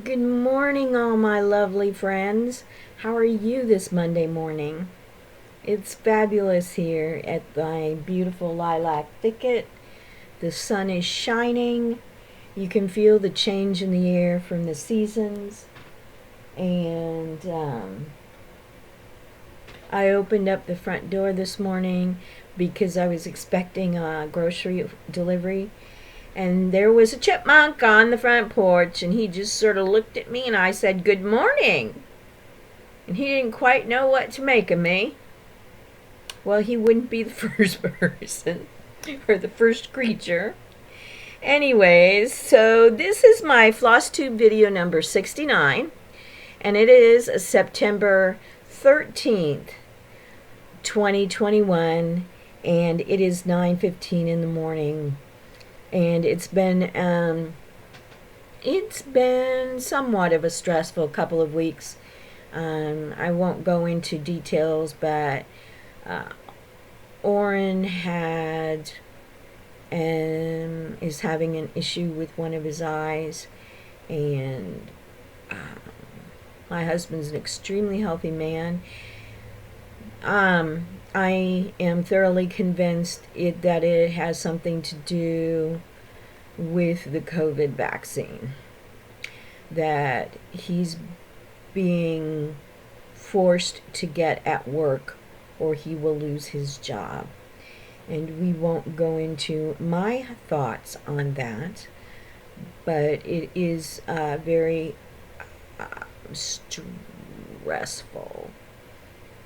Good morning, all my lovely friends. How are you this Monday morning? It's fabulous here at my beautiful lilac thicket. The sun is shining. You can feel the change in the air from the seasons. And I opened up the front door this morning because I was expecting a grocery delivery. And there was a chipmunk on the front porch, and he just sort of looked at me, and I said, "Good morning." And he didn't quite know what to make of me. Well, he wouldn't be the first person or the first creature. Anyways, so this is my FlossTube video number 69, and it is September 13th, 2021, and it is 9:15 in the morning. And it's been somewhat of a stressful couple of weeks. I won't go into details, but Oren is having an issue with one of his eyes, and my husband's an extremely healthy man. I am thoroughly convinced that it has something to do with the COVID vaccine, that he's being forced to get at work or he will lose his job. And we won't go into my thoughts on that, but it is very stressful.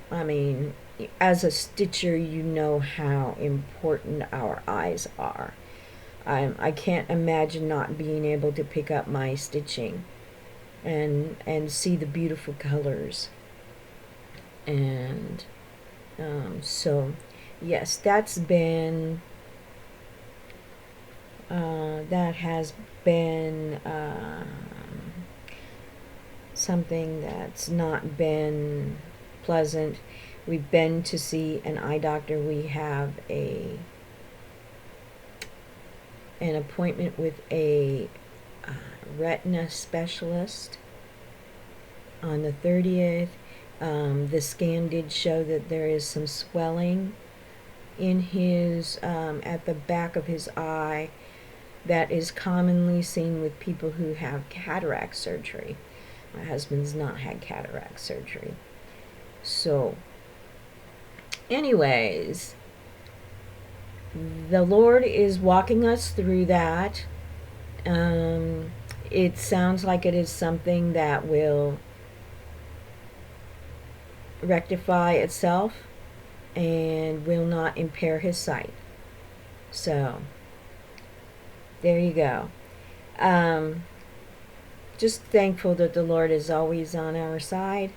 I mean, as a stitcher, you know how important our eyes are. I can't imagine not being able to pick up my stitching and see the beautiful colors. And so, yes, that has been something that's not been pleasant. We've been to see an eye doctor. We have an appointment with a retina specialist on the 30th. The scan did show that there is some swelling in his at the back of his eye that is commonly seen with people who have cataract surgery. My husband's not had cataract surgery. So, anyways, the Lord is walking us through that. It sounds like it is something that will rectify itself and will not impair his sight. So, there you go. Just thankful that the Lord is always on our side.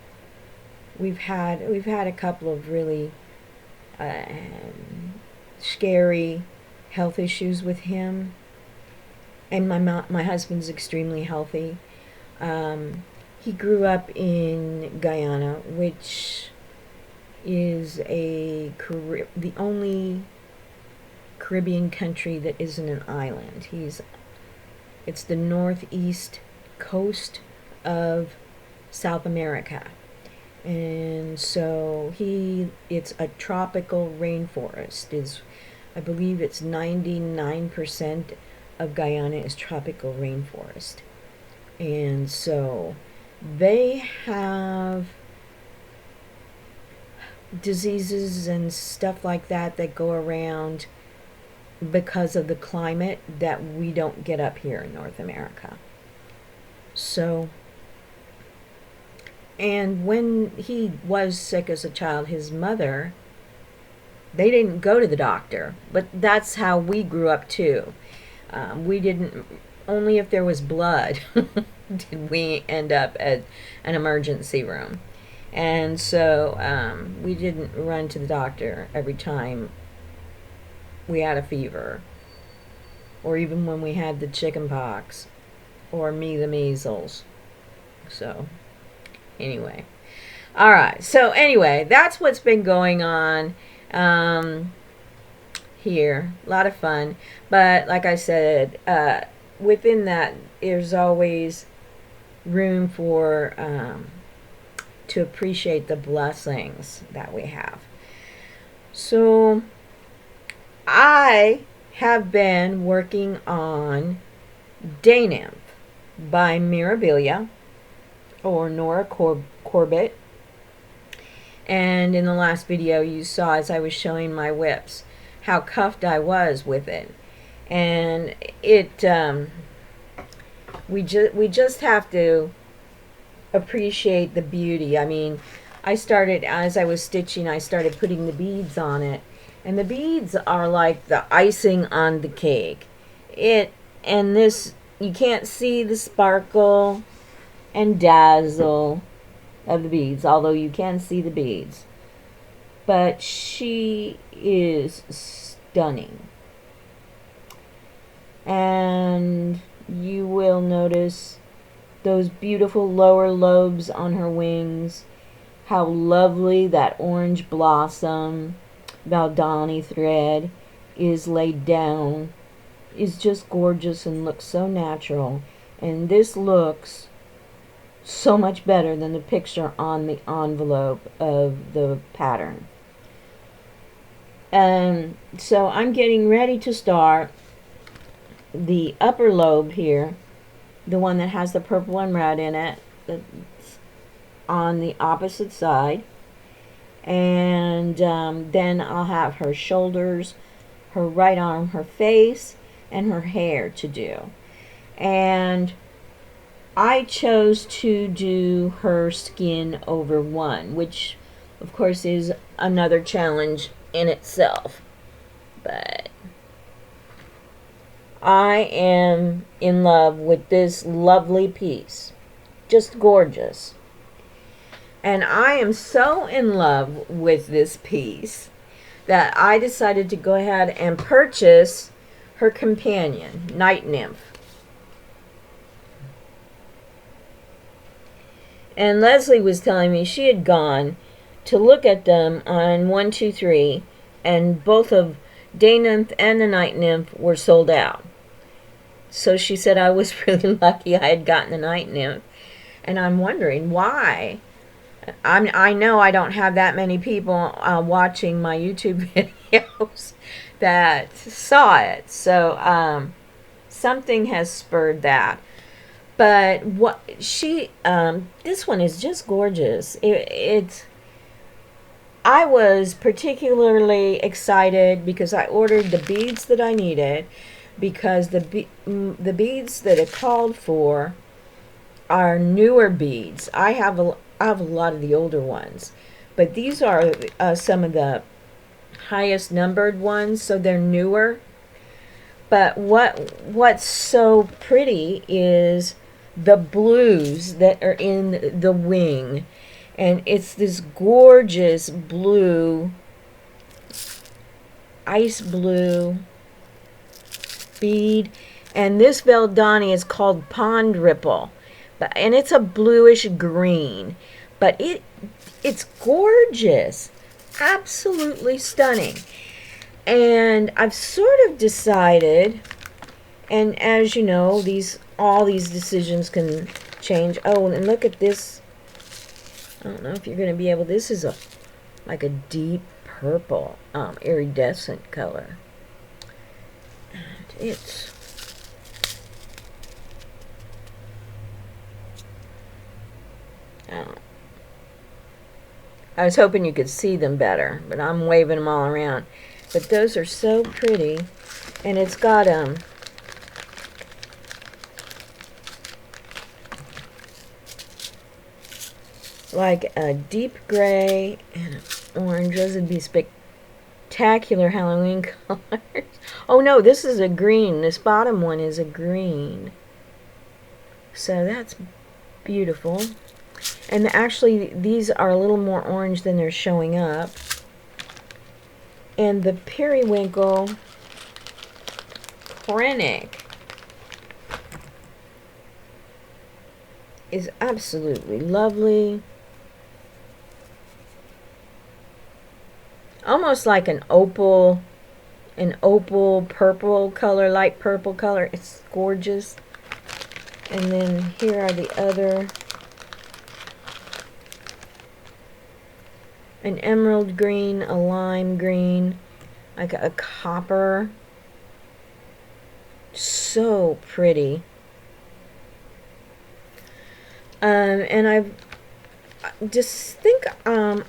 We've had a couple of really scary health issues with him, and my husband's extremely healthy. He grew up in Guyana, which is the only Caribbean country that isn't an island. It's the northeast coast of South America. And so it's a tropical rainforest. I believe it's 99% of Guyana is tropical rainforest. And so they have diseases and stuff like that go around because of the climate that we don't get up here in North America. So, and when he was sick as a child, his mother, they didn't go to the doctor, but that's how we grew up too. We didn't, only if there was blood did we end up at an emergency room. And so we didn't run to the doctor every time we had a fever, or even when we had the chicken pox, or the measles. So, anyway. Alright, so anyway, that's what's been going on here. A lot of fun. But, like I said, within that, there's always room for to appreciate the blessings that we have. So I have been working on Day Nymph by Mirabilia, or Nora Corbett. And in the last video you saw, as I was showing my whips, how cuffed I was with it. And it we just have to appreciate the beauty. I mean, I started, as I was stitching, I started putting the beads on it, and the beads are like the icing on the cake. And this, you can't see the sparkle and dazzle of the beads, although you can see the beads. But she is stunning. And you will notice those beautiful lower lobes on her wings, how lovely that orange blossom Valdani thread is laid down, is just gorgeous and looks so natural. And this looks so much better than the picture on the envelope of the pattern. And so I'm getting ready to start the upper lobe here, the one that has the purple and red in it, that's on the opposite side. And then I'll have her shoulders, her right arm, her face, and her hair to do. And I chose to do her skin over one, which of course is another challenge in itself. But I am in love with this lovely piece. Just gorgeous. And I am so in love with this piece that I decided to go ahead and purchase her companion, Night Nymph. And Leslie was telling me she had gone to look at them on 123, and both of Day Nymph and the Night Nymph were sold out. So she said I was really lucky I had gotten the Night Nymph. And I'm wondering why. I know I don't have that many people watching my YouTube videos that saw it. So something has spurred that. But what she, this one is just gorgeous. I was particularly excited because I ordered the beads that I needed, because the beads that it called for are newer beads. I have a lot of the older ones, but these are some of the highest numbered ones, so they're newer. But what's so pretty is the blues that are in the wing, and it's this gorgeous blue, ice blue bead. And this Valdani is called Pond Ripple, and it's a bluish green, but it's gorgeous, absolutely stunning. And I've sort of decided, and as you know, all these decisions can change. Oh, and look at this. I don't know if you're going to be able, this is like a deep purple, iridescent color. And it's I was hoping you could see them better, but I'm waving them all around. But those are so pretty, and it's got like a deep gray and an orange. Those would be spectacular Halloween colors. Oh no, this is a green. This bottom one is a green. So that's beautiful. And actually, these are a little more orange than they're showing up. And the periwinkle Krennic is absolutely lovely. Almost like an opal purple color, light purple color. It's gorgeous. And then here are the other. An emerald green, a lime green, like a copper. So pretty. And I just think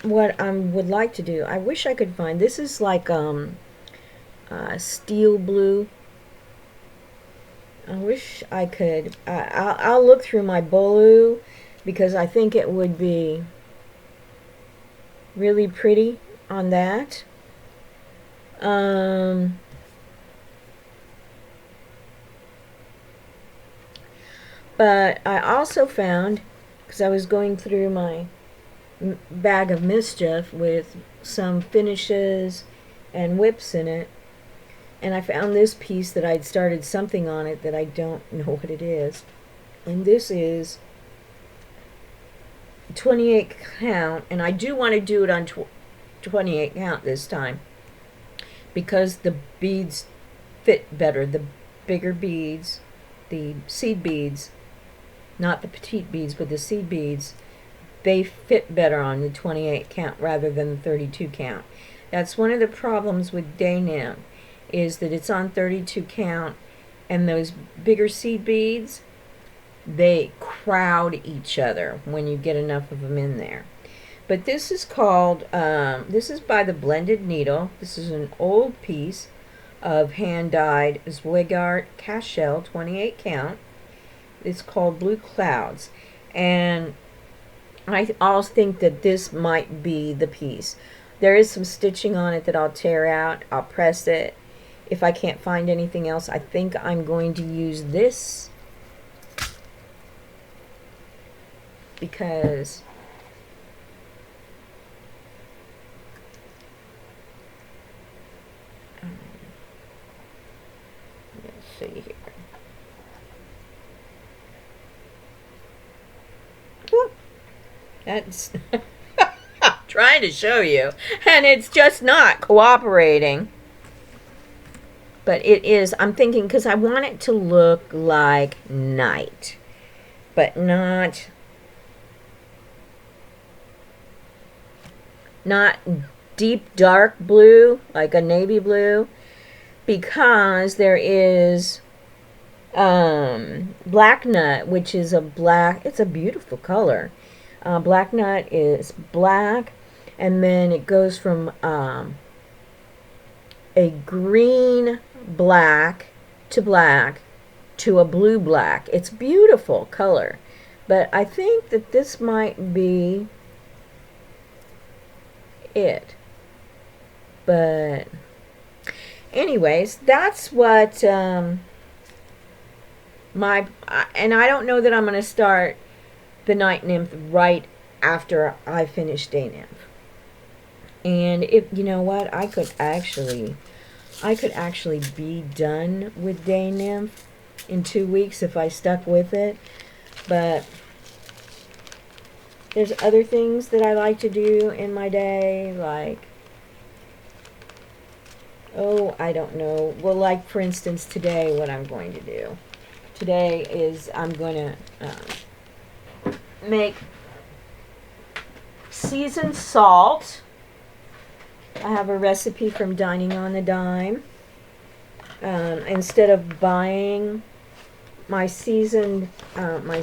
what I would like to do, I wish I could find, this is like steel blue. I wish I could, I'll look through my Bolu because I think it would be really pretty on that. But I also found, because I was going through my bag of Mischief with some finishes and WIPs in it, and I found this piece that I'd started something on it that I don't know what it is. And this is 28 count, and I do want to do it on 28 count this time because the beads fit better. The bigger beads, the seed beads, not the petite beads, but the seed beads, they fit better on the 28 count rather than the 32 count. That's one of the problems with Dayn Nymph, is that it's on 32 count, and those bigger seed beads, they crowd each other when you get enough of them in there. But this is called, this is by the Blended Needle. This is an old piece of hand-dyed Zweigart Cashel 28 count. It's called Blue Clouds. And I also think that this might be the piece. There is some stitching on it that I'll tear out. I'll press it. If I can't find anything else, I think I'm going to use this because let's see here. Whoop. That's I'm trying to show you, and it's just not cooperating. But it is, I'm thinking, because I want it to look like night, but not deep dark blue, like a navy blue, because there is black nut, which is a black, it's a beautiful color. Black nut is black, and then it goes from a green black to a blue black. It's beautiful color, but I think that this might be it. But anyways, that's what and I don't know that I'm going to start the Night Nymph right after I finish Day Nymph. And if you know what, I could actually be done with Day Nymph in 2 weeks if I stuck with it. But there's other things that I like to do in my day, like, oh, I don't know. Well, like, for instance, today, what I'm going to do. Today is I'm going to make seasoned salt. I have a recipe from Dining on the Dime. Instead of buying my seasoned, my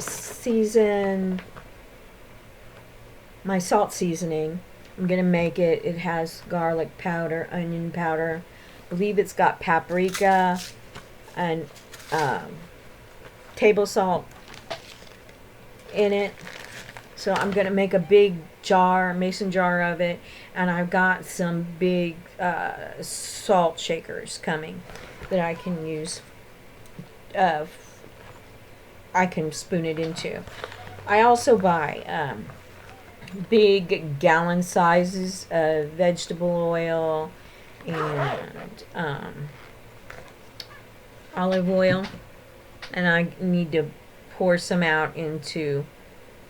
salt seasoning, I'm going to make it. It has garlic powder, onion powder. I believe it's got paprika and table salt in it. So I'm going to make a big jar, mason jar of it, and I've got some big salt shakers coming that I can use. I can spoon it into. I also buy big gallon sizes of vegetable oil and olive oil, and I need to pour some out into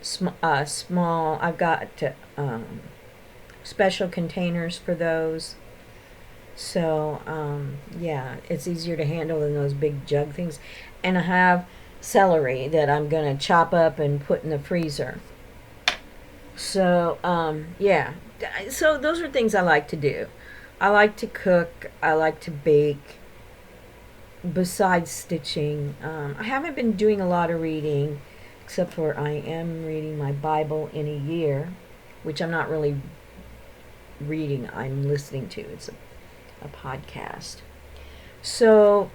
small, I've got special containers for those. So yeah, it's easier to handle than those big jug things. And I have celery that I'm going to chop up and put in the freezer. So, yeah. So those are things I like to do. I like to cook. I like to bake. Besides stitching, I haven't been doing a lot of reading, except for I am reading my Bible in a year, which I'm not really reading, I'm listening to. It's a podcast. So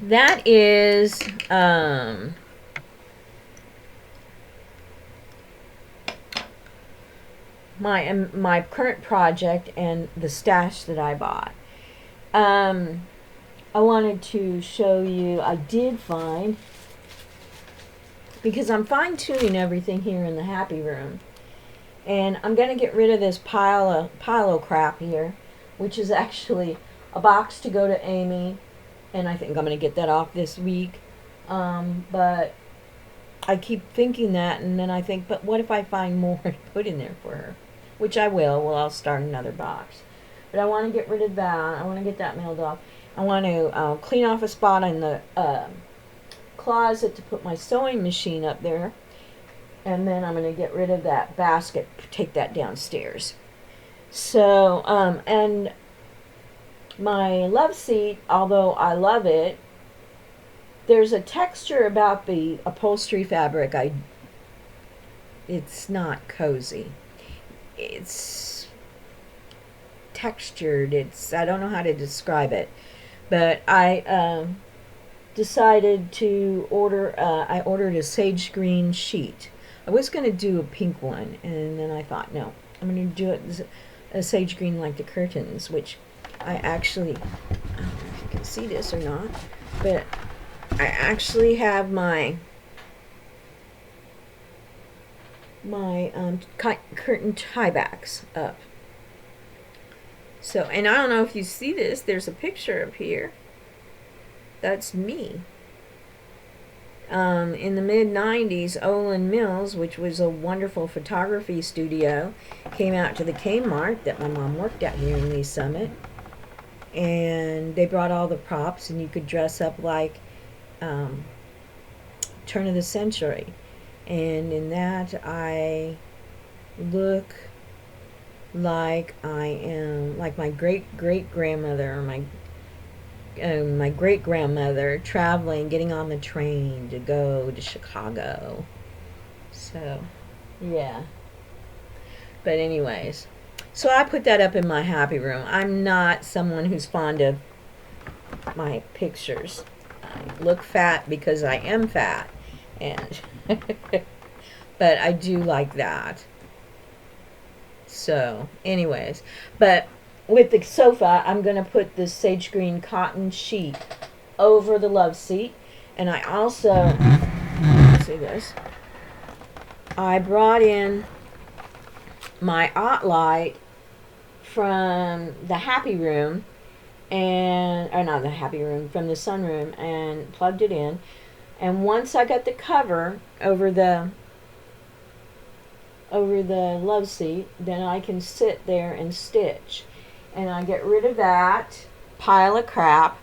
that is my current project and the stash that I bought. I wanted to show you, I did find, because I'm fine-tuning everything here in the happy room, and I'm going to get rid of this pile of crap here, which is actually a box to go to Amy, and I think I'm going to get that off this week. But I keep thinking that, and then I think, but what if I find more to put in there for her? Which I will. Well, I'll start another box. But I want to get rid of that. I want to get that mailed off. I want to clean off a spot in the closet to put my sewing machine up there. And then I'm going to get rid of that basket, take that downstairs. So, and my love seat, although I love it, there's a texture about the upholstery fabric. It's not cozy. It's textured. I don't know how to describe it. But I decided to I ordered a sage green sheet. I was going to do a pink one, and then I thought, no, I'm going to do it a sage green like the curtains, which I actually, I don't know if you can see this or not, but I actually have my curtain tiebacks up. So, and I don't know if you see this, there's a picture up here. That's me. In the mid-90s, Olin Mills, which was a wonderful photography studio, came out to the Kmart that my mom worked at here in Lee Summit. And they brought all the props, and you could dress up like turn of the century. And in that, I look like I am like my great-great-grandmother, or my great-grandmother traveling, getting on the train to go to Chicago. So, yeah. But anyways, so I put that up in my happy room. I'm not someone who's fond of my pictures. I look fat because I am fat, and but I do like that. So, anyways, but with the sofa, I'm going to put this sage green cotton sheet over the love seat. And I also, see this, I brought in my light from the happy room, or not the happy room, from the sunroom, and plugged it in. And once I got the cover over the love seat, then I can sit there and stitch. And I get rid of that pile of crap,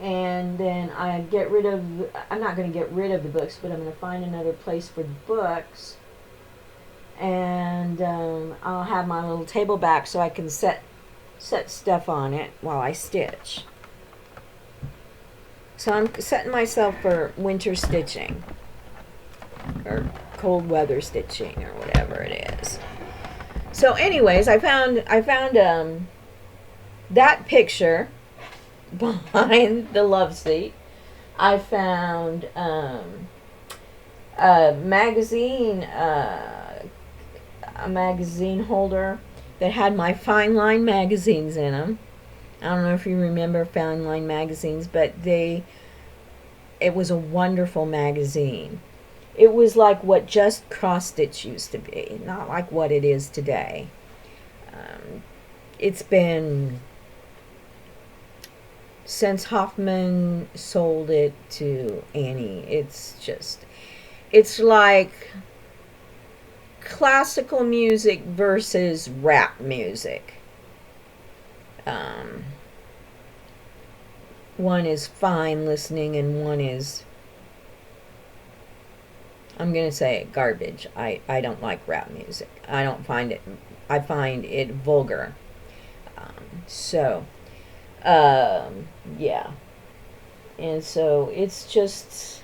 and then I get rid of, I'm not going to get rid of the books, but I'm going to find another place for the books, and I'll have my little table back so I can set stuff on it while I stitch. So I'm setting myself for winter stitching, or cold weather stitching, or whatever it is. So anyways, I found that picture behind the love seat. I found a magazine holder that had my Fine Line magazines in them. I don't know if you remember Fine Line magazines, but it was a wonderful magazine. It was like what Just Cross Stitch used to be, not like what it is today. It's been, since Hoffman sold it to Annie, it's like classical music versus rap music. One is fine listening, and one is I'm going to say it, garbage. I don't like rap music. I don't find it, I find it vulgar. So, yeah. And so it's just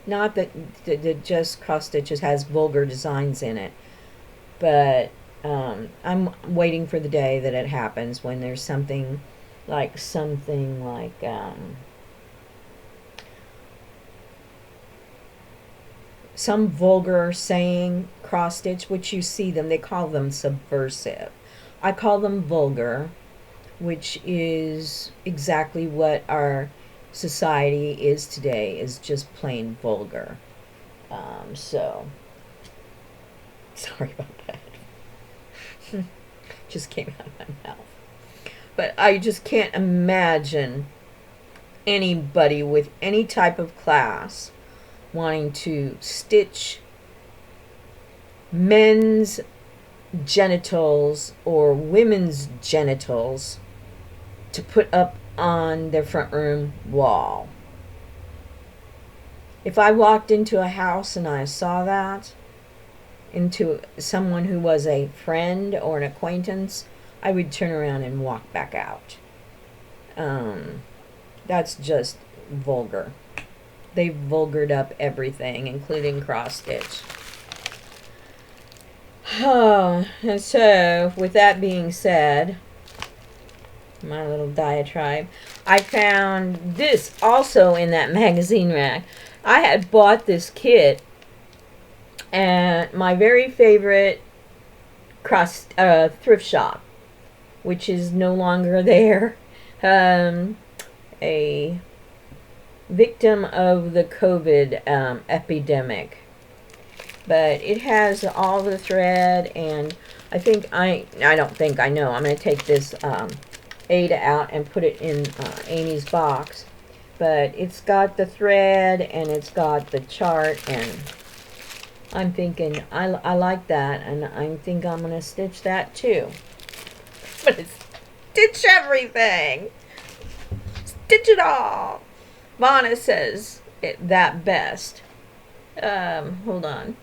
not that the just cross stitches has vulgar designs in it, but I'm waiting for the day that it happens when there's something like some vulgar saying cross stitch, which you see them, they call them subversive. I call them vulgar, which is exactly what our society is today, is just plain vulgar. So, sorry about that. Just came out of my mouth. But I just can't imagine anybody with any type of class wanting to stitch men's genitals or women's genitals to put up on their front room wall. If I walked into a house and I saw that, into someone who was a friend or an acquaintance, I would turn around and walk back out. That's just vulgar. They've vulgared up everything, including cross stitch. And so, with that being said, my little diatribe, I found this also in that magazine rack. I had bought this kit at my very favorite thrift shop, which is no longer there. A victim of the COVID epidemic. But it has all the thread, and I don't think, I know, I'm going to take this Ada out and put it in Amy's box. But it's got the thread, and it's got the chart, and I'm thinking, I like that, and I think I'm going to stitch that too. But it's stitch everything! Stitch it all! Vonna says it that best. Hold on.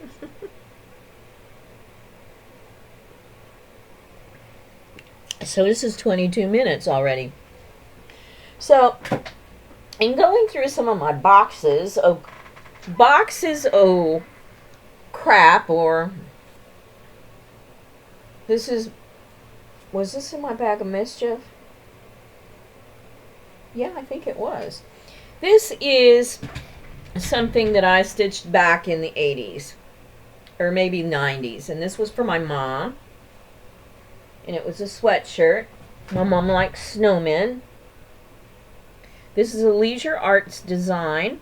So this is 22 minutes already. So, in going through some of my boxes of crap, or was this in my bag of mischief? Yeah, I think it was. This is something that I stitched back in the 80s, or maybe 90s, and this was for my mom, and it was a sweatshirt. My mom likes snowmen. This is a Leisure Arts design,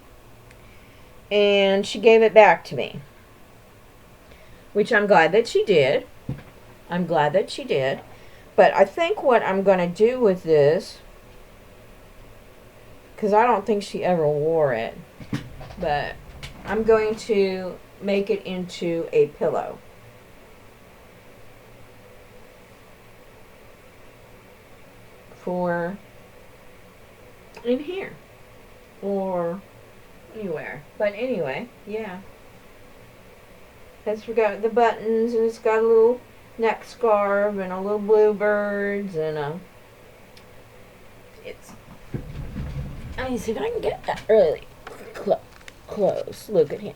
and she gave it back to me, which I'm glad that she did. I'm glad that she did. But I think what I'm going to do with this, because I don't think she ever wore it, but I'm going to make it into a pillow. For in here or anywhere. But anyway, yeah. It's got the buttons, and it's got a little neck scarf and a little bluebirds and it's, let me see if I can get that really close. Look at him.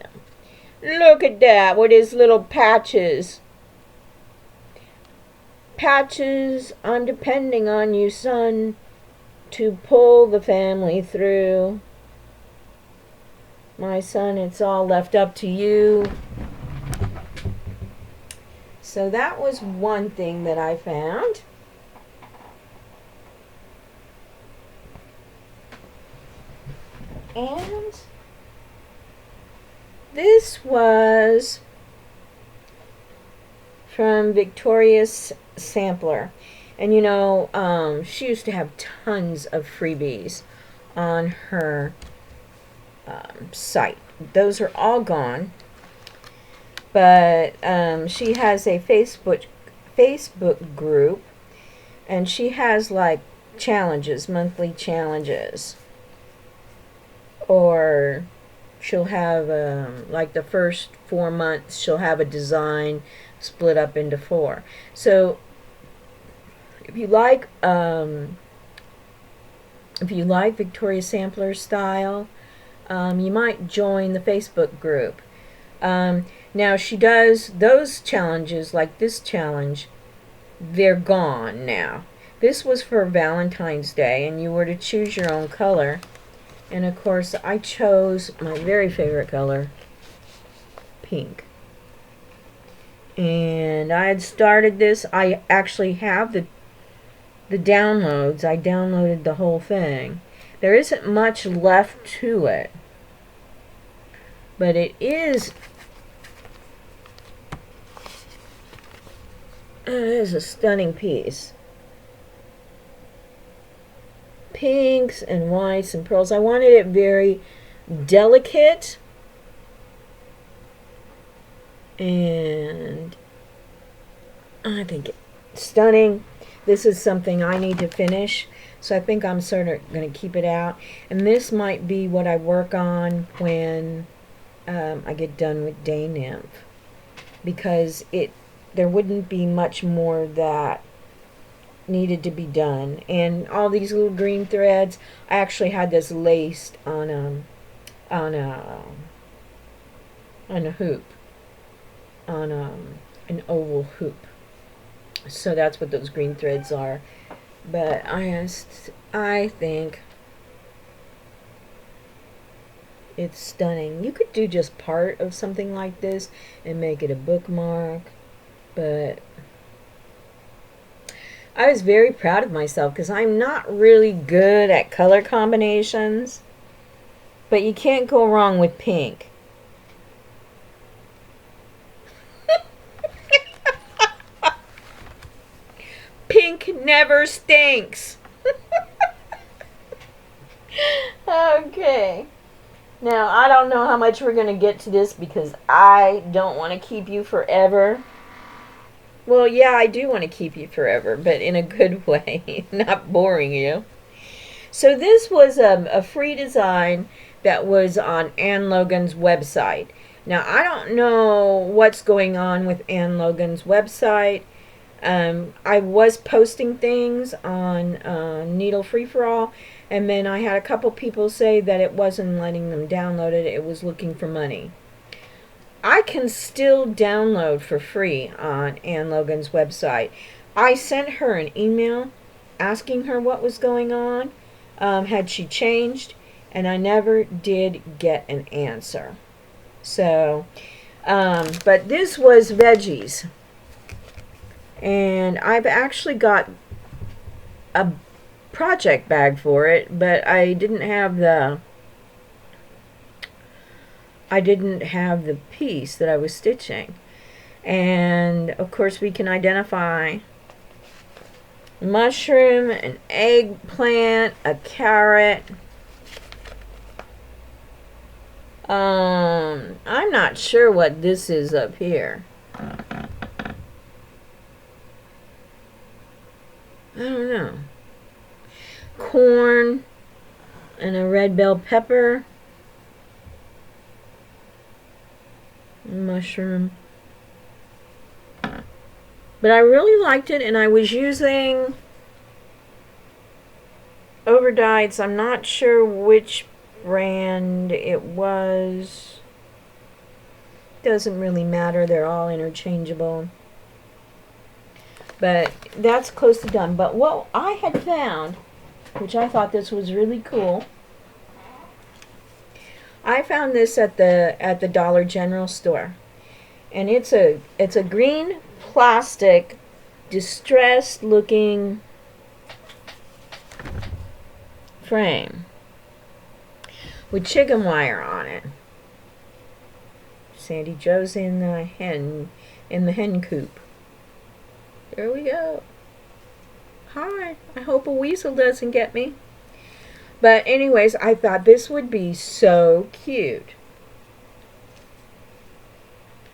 Look at that with his little patches. Patches, I'm depending on you, son, to pull the family through. My son, it's all left up to you. So that was one thing that I found. And this was from Victoria's Sampler. And you know, she used to have tons of freebies on her site. Those are all gone. But she has a Facebook group, and she has like challenges, monthly challenges, or she'll have, like the first 4 months, she'll have a design split up into 4. So if you like Victoria Sampler style, you might join the Facebook group. Now she does those challenges, like this challenge, they're gone now. This was for Valentine's Day, and you were to choose your own color. And of course, I chose my very favorite color, pink. And I had started this. I actually have the downloads. I downloaded the whole thing. There isn't much left to it, but it is a stunning piece. Pinks and whites and pearls. I wanted it very delicate, and I think it's stunning. This is something I need to finish, so I think I'm sort of going to keep it out. And this might be what I work on when I get done with Dayn Nymph, because there wouldn't be much more that needed to be done. And all these little green threads, I actually had this laced on a hoop, on an oval hoop. So that's what those green threads are. But I think it's stunning. You could do just part of something like this and make it a bookmark, but I was very proud of myself because I'm not really good at color combinations, but you can't go wrong with pink. Pink never stinks. Okay. Now, I don't know how much we're going to get to this because I don't want to keep you forever. Well, yeah, I do want to keep you forever, but in a good way, not boring you. So this was a free design that was on Anne Logan's website. Now, I don't know what's going on with Anne Logan's website. I was posting things on Needle Free For All, and then I had a couple people say that it wasn't letting them download it. It was looking for money. I can still download for free on Anne Logan's website. I sent her an email asking her what was going on, had she changed, and I never did get an answer. So, but this was Veggies, and I've actually got a project bag for it, but I didn't have the piece that I was stitching. And of course we can identify mushroom, an eggplant, a carrot. I'm not sure what this is up here. I don't know. Corn and a red bell pepper. Mushroom. But I really liked it, and I was using overdyes. I'm not sure which brand it was. Doesn't really matter, they're all interchangeable. But that's close to done. But what I had found, which I thought this was really cool, I found this at the Dollar General store, and it's a green plastic, distressed looking frame with chicken wire on it. Sandy Joe's in the hen coop. There we go. Hi. I hope a weasel doesn't get me. But anyways, I thought this would be so cute.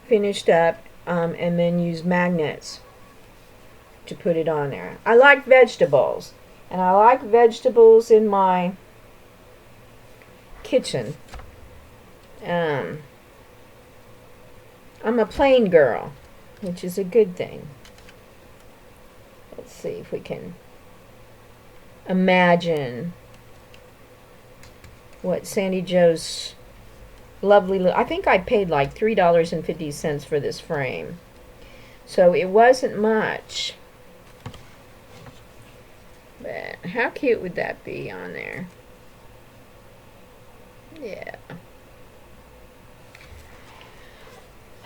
Finished up, and then use magnets to put it on there. I like vegetables, and I like vegetables in my kitchen. Um, I'm a plain girl, which is a good thing. Let's see if we can imagine what Sandy Joe's lovely... I think I paid like $3.50 for this frame. So it wasn't much. But how cute would that be on there? Yeah.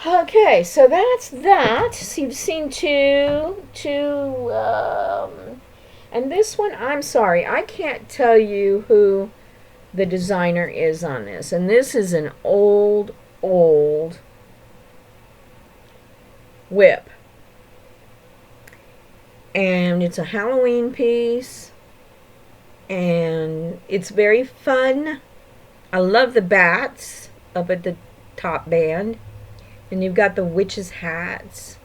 Okay, so that's that. So you've seen two, and this one, I'm sorry, I can't tell you who the designer is on this. And this is an old WIP. And it's a Halloween piece. And it's very fun. I love the bats up at the top band. And you've got the witches' hats.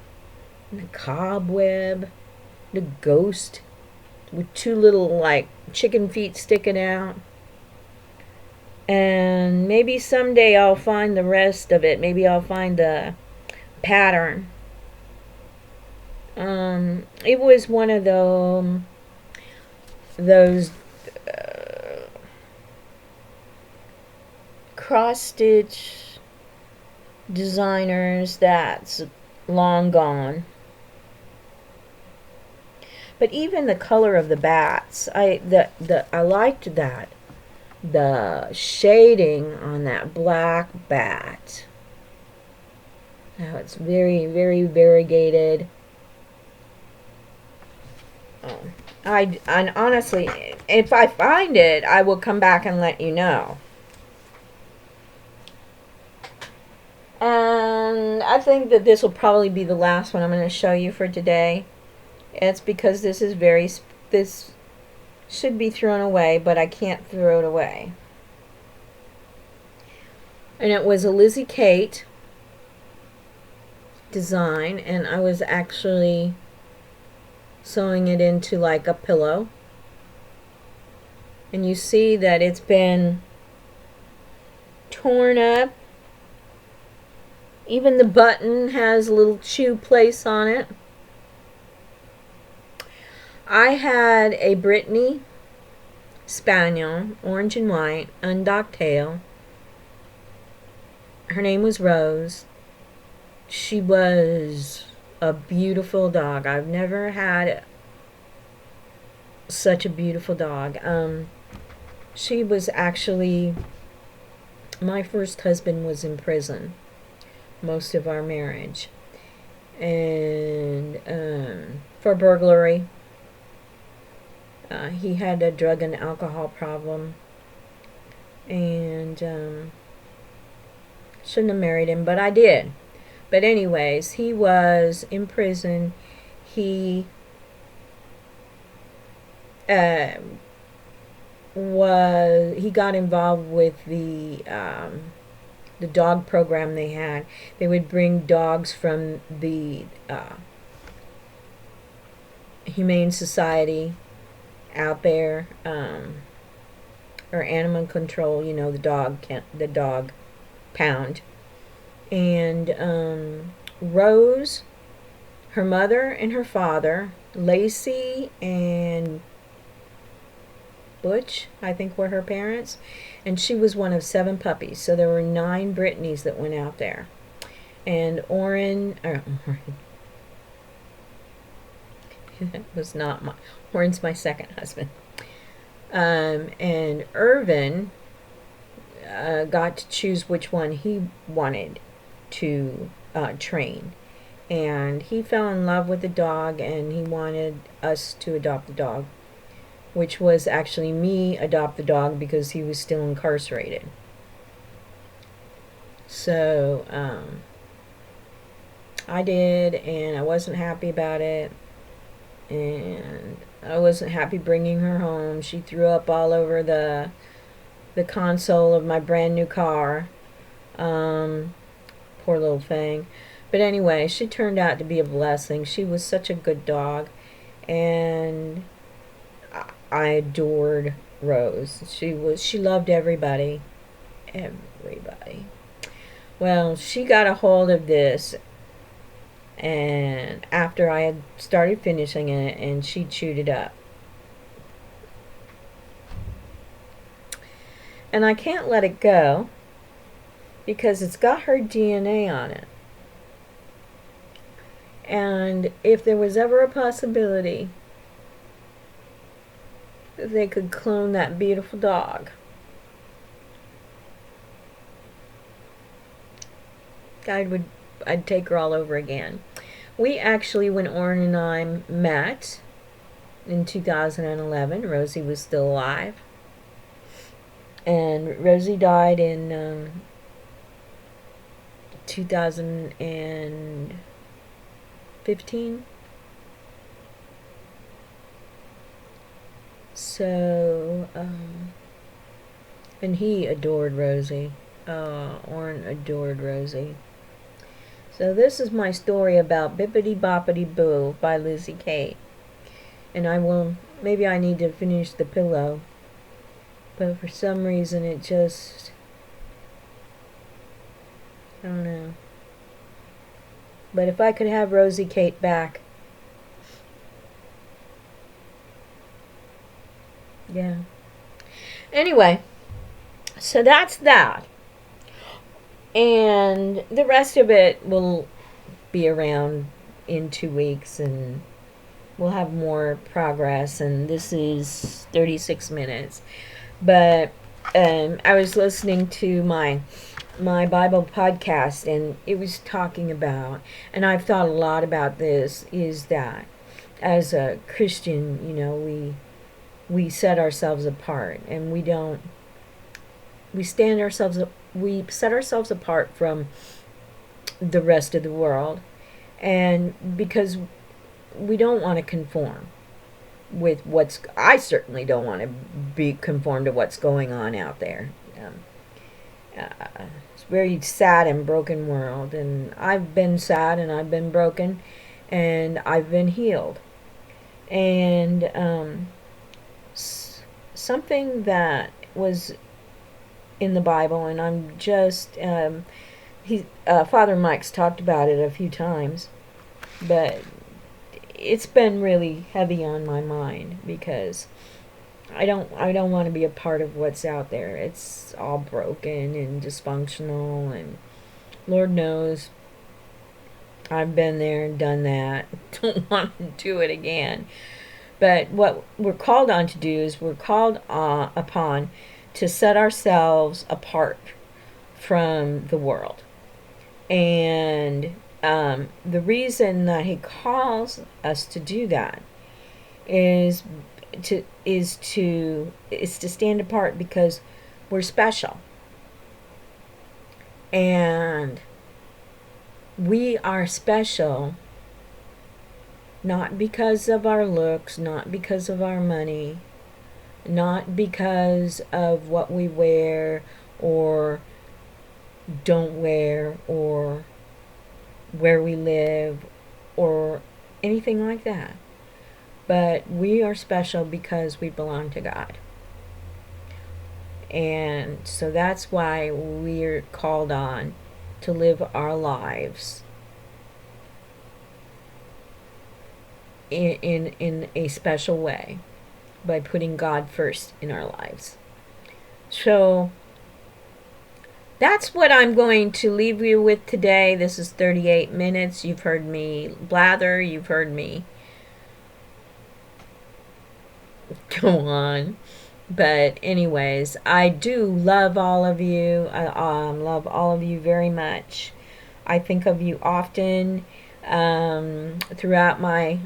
And the cobweb. The ghost. With two little, like, chicken feet sticking out. And maybe someday I'll find the rest of it. Maybe I'll find the pattern. It was one of those cross-stitch designers that's long gone. But even the color of the bats, I liked that. The shading on that black bat. Now it's very, very variegated. And honestly, if I find it, I will come back and let you know. And I think that this will probably be the last one I'm going to show you for today. It's because this is this should be thrown away, but I can't throw it away. And it was a Lizzie Kate design, and I was actually sewing it into like a pillow. And you see that it's been torn up. Even the button has a little chew place on it. I had a Brittany Spaniel, orange and white, undocked tail. Her name was Rose. She was a beautiful dog. I've never had such a beautiful dog. She was actually... My first husband was in prison most of our marriage. And for burglary. He had a drug and alcohol problem. And shouldn't have married him, but I did. But anyways, he was in prison. He got involved with the dog program they had. They would bring dogs from the Humane Society out there, or animal control, you know, the dog pound. And Rose, her mother and her father, Lacey and Butch, I think, were her parents, and she was one of 7 puppies. So there were 9 Brittany's that went out there. And Oren that was not my... Oren's my second husband. And Irvin got to choose which one he wanted to train. And he fell in love with the dog, and he wanted us to adopt the dog, which was actually me adopt the dog because he was still incarcerated. So I did, and I wasn't happy about it. And I wasn't happy bringing her home. She threw up all over the console of my brand new car. Poor little thing. But anyway, she turned out to be a blessing. She was such a good dog. And I adored Rose. She loved everybody. Everybody. Well, she got a hold of this, and after I had started finishing it, and she chewed it up. And I can't let it go because it's got her DNA on it. And if there was ever a possibility that they could clone that beautiful dog, I'd take her all over again. We actually, when Orrin and I met in 2011, Rosie was still alive. And Rosie died in 2015. So, and he adored Rosie. Orrin adored Rosie. So this is my story about Bippity Boppity Boo by Lizzie Kate. And maybe I need to finish the pillow. But for some reason it just, I don't know. But if I could have Rosie Kate back. Yeah. Anyway, so that's that. And the rest of it will be around in 2 weeks, and we'll have more progress. And this is 36 minutes. But I was listening to my Bible podcast, and it was talking about, and I've thought a lot about this, is that as a Christian, we set ourselves apart, and we set ourselves apart from the rest of the world, and because we don't want to conform with I certainly don't want to be conformed to what's going on out there. It's a very sad and broken world, and I've been sad, and I've been broken, and I've been healed. And something that was in the Bible, and I'm just Father Mike's talked about it a few times, but it's been really heavy on my mind because I don't want to be a part of what's out there. It's all broken and dysfunctional, and Lord knows I've been there and done that. Don't want to do it again. But what we're called on to do is we're called upon to set ourselves apart from the world. And the reason that he calls us to do that is to stand apart because we're special. And we are special not because of our looks, not because of our money, not because of what we wear or don't wear or where we live or anything like that. But we are special because we belong to God. And so that's why we're called on to live our lives in a special way by putting God first in our lives. So that's what I'm going to leave you with today. This is 38 minutes. You've heard me blather. You've heard me go on. But anyways, I do love all of you. I love all of you very much. I think of you often throughout my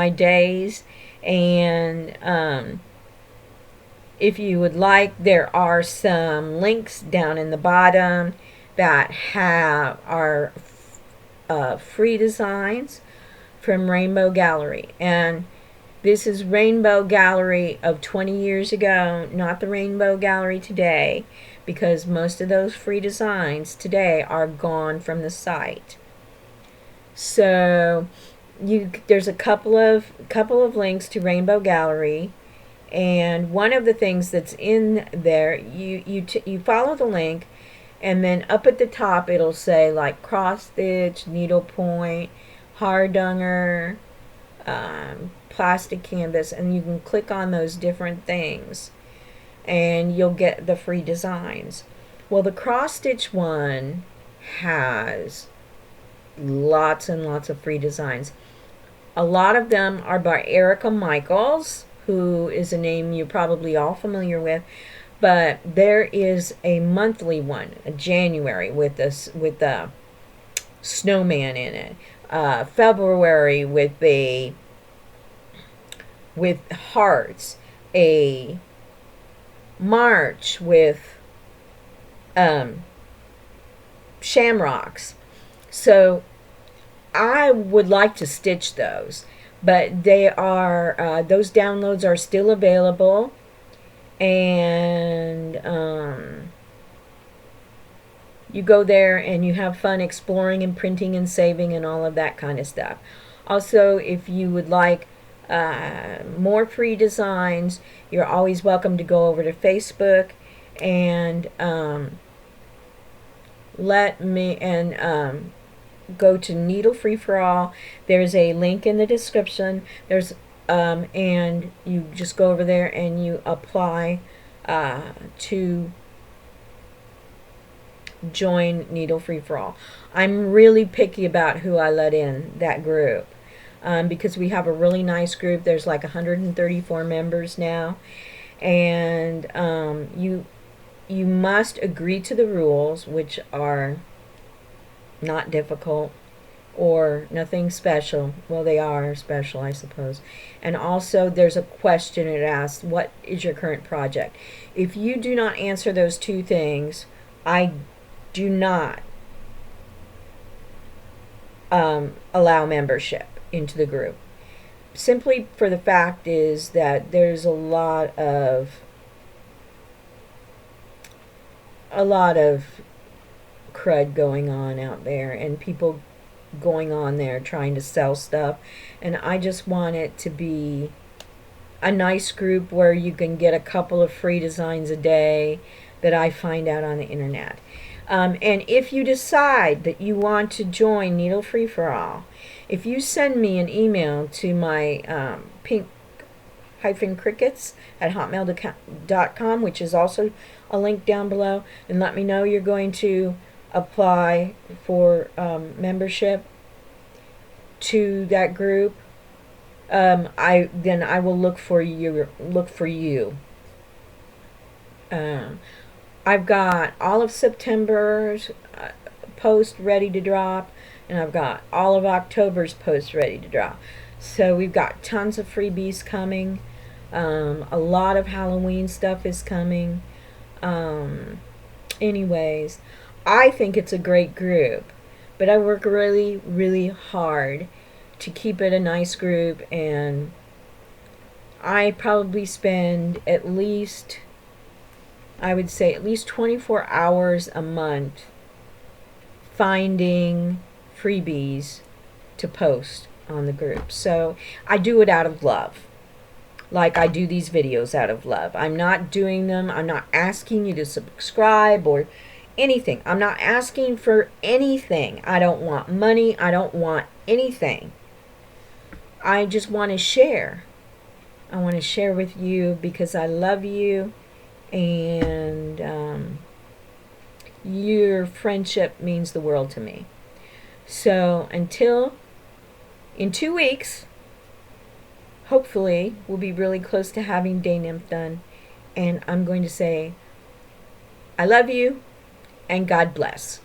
days. And if you would like, there are some links down in the bottom that have our free designs from Rainbow Gallery. And this is Rainbow Gallery of 20 years ago, not the Rainbow Gallery today, because most of those free designs today are gone from the site. So there's a couple of links to Rainbow Gallery, and one of the things that's in there, you follow the link, And then up at the top it'll say like cross stitch, needlepoint, hardanger, plastic canvas, and you can click on those different things and you'll get the free designs. Well, the cross stitch one has lots and lots of free designs. A lot of them are by Erica Michaels, who is a name you're probably all familiar with, but there is a monthly one, a January with this with the snowman in it, February with hearts, a March with shamrocks. So I would like to stitch those, but they are those downloads are still available, and you go there and you have fun exploring and printing and saving and all of that kind of stuff. Also, if you would like more free designs, you're always welcome to go over to Facebook and go to Needle Free for All. There's a link in the description. There's and you just go over there and you apply to join Needle Free for All. I'm really picky about who I let in that group because we have a really nice group. There's like 134 members now, and you must agree to the rules, which are not difficult or nothing special. Well, they are special, I suppose. And also there's a question it asks, what is your current project? If you do not answer those two things, I do not allow membership into the group. Simply for the fact is that there's a lot of crud going on out there, and people going on there trying to sell stuff, and I just want it to be a nice group where you can get a couple of free designs a day that I find out on the internet. And if you decide that you want to join Needle Free for All, if you send me an email to my pink-crickets@hotmail.com, which is also a link down below, and let me know you're going to apply for membership to that group, I will look for you. I've got all of September's post ready to drop, and I've got all of October's post ready to drop. So we've got tons of freebies coming. A lot of Halloween stuff is coming. Anyways, I think it's a great group, but I work really, really hard to keep it a nice group, and I probably spend at least, I would say at least 24 hours a month finding freebies to post on the group. So I do it out of love. Like I do these videos out of love. I'm not doing them, I'm not asking you to subscribe or anything. I'm not asking for anything. I don't want money. I don't want anything. I just want to share. I want to share with you because I love you, and your friendship means the world to me. So until in 2 weeks, hopefully we'll be really close to having Dayn Nymph done, and I'm going to say I love you and God bless.